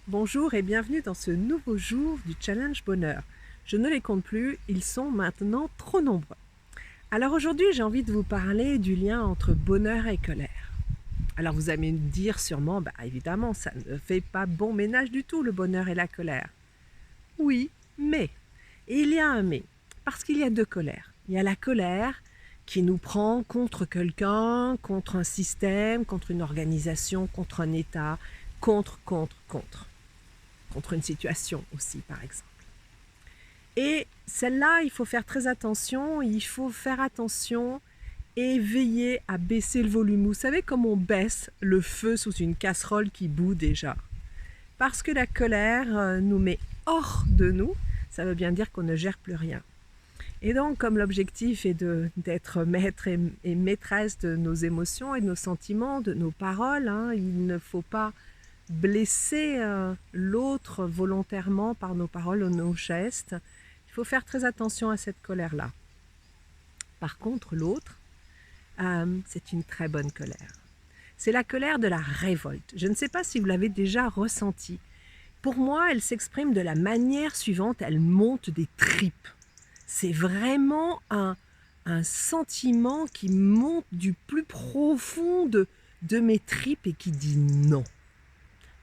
Bonjour et bienvenue dans ce nouveau jour du Challenge Bonheur. Je ne les compte plus, ils sont maintenant trop nombreux. Alors aujourd'hui, j'ai envie de vous parler du lien entre bonheur et colère. Alors vous allez me dire sûrement, évidemment, ça ne fait pas bon ménage du tout le bonheur et la colère. Oui, mais, et il y a un mais, parce qu'il y a deux colères. Il y a la colère qui nous prend contre quelqu'un, contre un système, contre une organisation, contre un État, contre une situation aussi, par exemple. Et celle-là, il faut faire très attention, et veiller à baisser le volume. Vous savez comme on baisse le feu sous une casserole qui bout déjà? Parce que la colère nous met hors de nous, ça veut bien dire qu'on ne gère plus rien. Et donc, comme l'objectif est d'être maître et maîtresse de nos émotions et de nos sentiments, de nos paroles, il ne faut pas blesser l'autre volontairement par nos paroles ou nos gestes. Il faut faire très attention à cette colère-là. Par contre, l'autre, c'est une très bonne colère. C'est la colère de la révolte. Je ne sais pas si vous l'avez déjà ressenti. Pour moi, elle s'exprime de la manière suivante, elle monte des tripes. C'est vraiment un sentiment qui monte du plus profond de mes tripes et qui dit non.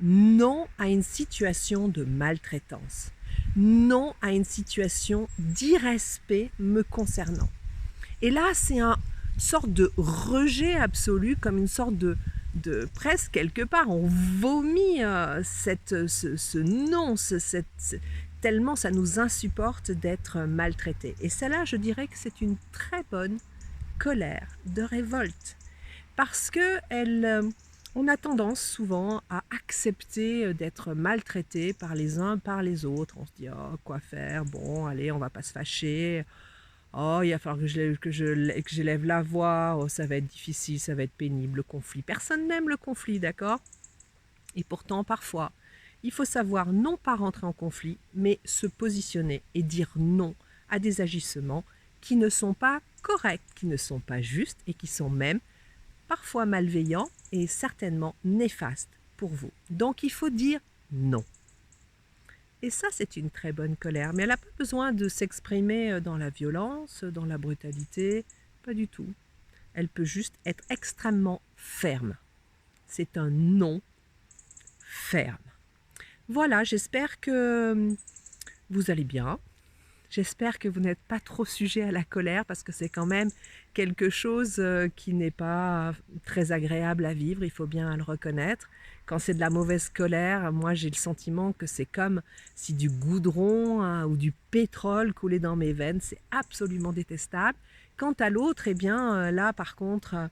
Non à une situation de maltraitance. Non à une situation d'irrespect me concernant. Et là, c'est une sorte de rejet absolu, comme une sorte de presque quelque part, on vomit ce non, tellement ça nous insupporte d'être maltraité. Et celle-là, je dirais que c'est une très bonne colère de révolte. Parce que on a tendance souvent à accepter d'être maltraité par les uns, par les autres. On se dit, oh, quoi faire? Bon, allez, on va pas se fâcher. Oh, il va falloir que je lève la voix. Oh, ça va être difficile, ça va être pénible, le conflit. Personne n'aime le conflit, d'accord? Et pourtant, parfois, il faut savoir non pas rentrer en conflit, mais se positionner et dire non à des agissements qui ne sont pas corrects, qui ne sont pas justes et qui sont même parfois malveillants et certainement néfastes pour vous. Donc il faut dire non. Et ça, c'est une très bonne colère, mais elle n'a pas besoin de s'exprimer dans la violence, dans la brutalité, pas du tout. Elle peut juste être extrêmement ferme. C'est un non ferme. Voilà, j'espère que vous allez bien. J'espère que vous n'êtes pas trop sujet à la colère parce que c'est quand même quelque chose qui n'est pas très agréable à vivre, il faut bien le reconnaître. Quand c'est de la mauvaise colère, moi j'ai le sentiment que c'est comme si du goudron ou du pétrole coulait dans mes veines, c'est absolument détestable. Quant à l'autre, eh bien là par contre,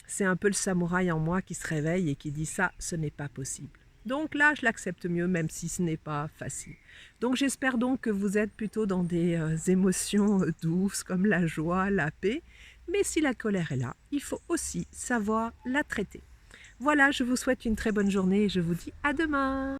c'est un peu le samouraï en moi qui se réveille et qui dit ça, ce n'est pas possible. Donc là, je l'accepte mieux, même si ce n'est pas facile. Donc j'espère donc que vous êtes plutôt dans des émotions douces comme la joie, la paix. Mais si la colère est là, il faut aussi savoir la traiter. Voilà, je vous souhaite une très bonne journée et je vous dis à demain.